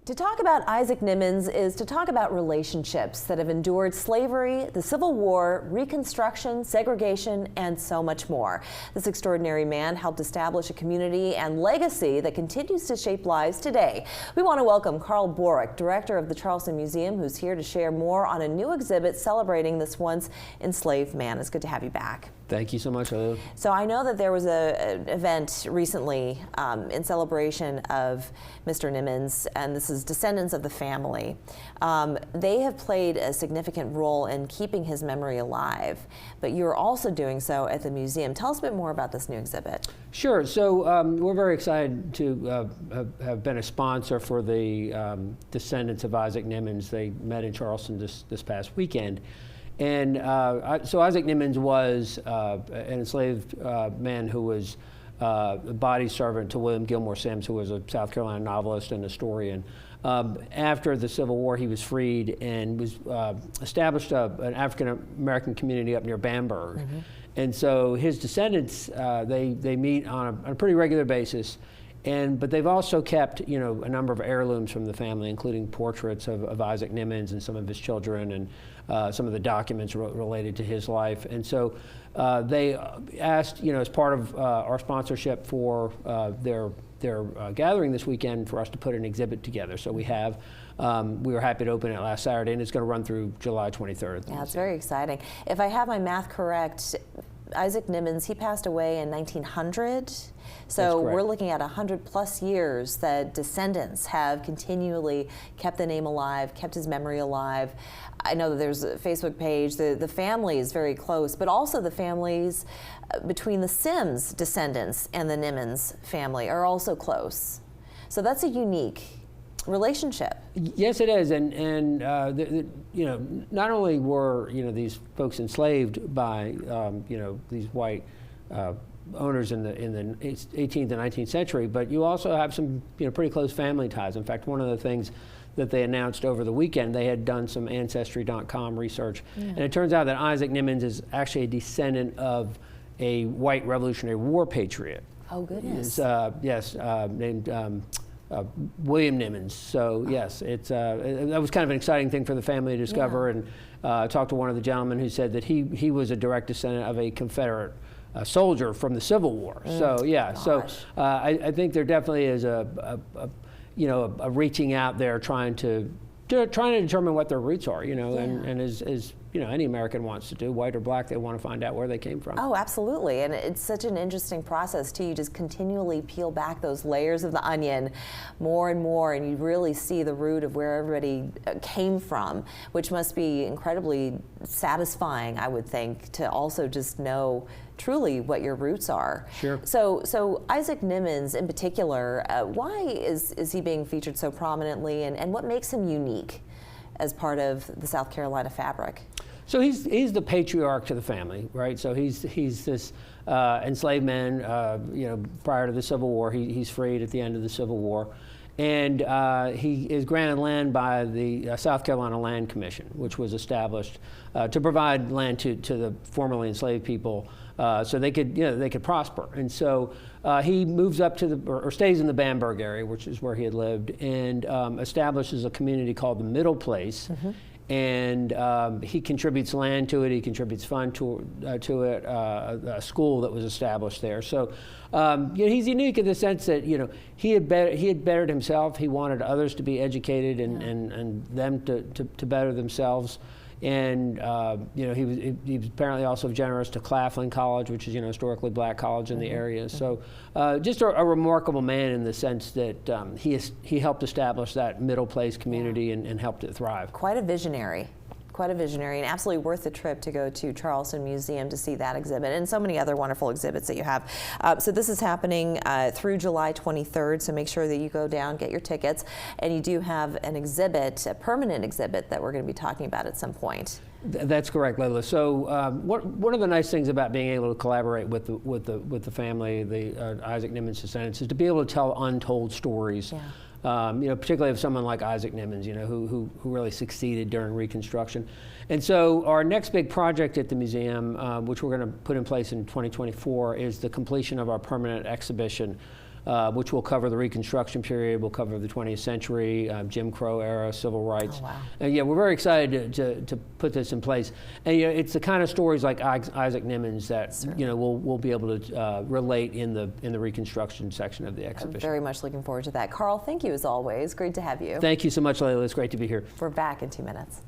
To talk about Issac Nimmons is to talk about relationships that have endured slavery, the Civil War, Reconstruction, segregation, and so much more. This extraordinary man helped establish a community and legacy that continues to shape lives today. We want to welcome Carl Borick, director of the Charleston Museum, who's here to share more on a new exhibit celebrating this once enslaved man. It's good to have you back. Thank you so much, Lulu. So I know that there was an event recently in celebration of Mr. Nimmons, and this is Descendants of the Family. They have played a significant role in keeping his memory alive, but you're also doing so at the museum. Tell us a bit more about this new exhibit. Sure. So we're very excited to have been a sponsor for the Descendants of Issac Nimmons. They met in Charleston this past weekend. And so Issac Nimmons was an enslaved man who was a body servant to William Gilmore Simms, who was a South Carolina novelist and historian. After the Civil War, he was freed and was established an African-American community up near Bamberg. Mm-hmm. And so his descendants, they meet on a pretty regular basis. But they've also kept, a number of heirlooms from the family, including portraits of Issac Nimmons and some of his children, and some of the documents related to his life. And so they asked, as part of our sponsorship for their gathering this weekend, for us to put an exhibit together. So we have. We were happy to open it last Saturday, and it's going to run through July 23rd. Yeah, it's very exciting. If I have my math correct, Issac Nimmons, he passed away in 1900. So we're looking at 100+ years that descendants have continually kept the name alive, kept his memory alive. I know that there's a Facebook page. The family is very close, but also the families between the Simms descendants and the Nimmons family are also close. So that's a unique relationship. Yes, it is, and not only were these folks enslaved by these white owners in the 18th and 19th century, but you also have some pretty close family ties. In fact, one of the things that they announced over the weekend, they had done some Ancestry.com research, and it turns out that Issac Nimmons is actually a descendant of a white Revolutionary War patriot. Oh goodness! Yes, named William Nimmons. So yes, that was kind of an exciting thing for the family to discover. Yeah. And talked to one of the gentlemen who said that he was a direct descendant of a Confederate soldier from the Civil War. So yeah, I think there definitely is a reaching out there, trying to determine what their roots are. And as any American wants to do, white or black, they want to find out where they came from. Oh, absolutely. And it's such an interesting process, too. You just continually peel back those layers of the onion more and more, and you really see the root of where everybody came from, which must be incredibly satisfying, I would think, to also just know truly what your roots are. Sure. So Issac Nimmons in particular, why is he being featured so prominently, and what makes him unique as part of the South Carolina fabric? So he's the patriarch to the family, right? So he's this enslaved man. Prior to the Civil War, he's freed at the end of the Civil War, and he is granted land by the South Carolina Land Commission, which was established to provide land to the formerly enslaved people, so they could prosper. And so he moves up to or stays in the Bamberg area, which is where he had lived, and establishes a community called the Middle Place. Mm-hmm. And he contributes land to it. He contributes fund to it. A school that was established there. So he's unique in the sense that he had bettered himself. He wanted others to be educated and them to better themselves. And he was apparently also generous to Claflin College, which is historically black college in the area. So just a remarkable man in the sense that he helped establish that middle place community and helped it thrive. Quite a visionary. Quite a visionary, and absolutely worth the trip to go to Charleston Museum to see that exhibit and so many other wonderful exhibits that you have. So this is happening through July 23rd, so make sure that you go down, get your tickets, and you do have an exhibit, a permanent exhibit that we're going to be talking about at some point. That's correct, Layla. So one of the nice things about being able to collaborate with the family, the Issac Nimmons descendants, is to be able to tell untold stories. Yeah. Particularly of someone like Issac Nimmons, who really succeeded during Reconstruction. And so our next big project at the museum, which we're going to put in place in 2024, is the completion of our permanent exhibition which will cover the Reconstruction period, will cover the 20th century, Jim Crow era, civil rights. Oh, wow. And yeah, we're very excited to put this in place. And you know, it's the kind of stories like Issac Nimmons that you know we'll be able to relate in the Reconstruction section of the exhibition. I'm very much looking forward to that. Carl, thank you as always. Great to have you. Thank you so much, Layla. It's great to be here. We're back in 2 minutes.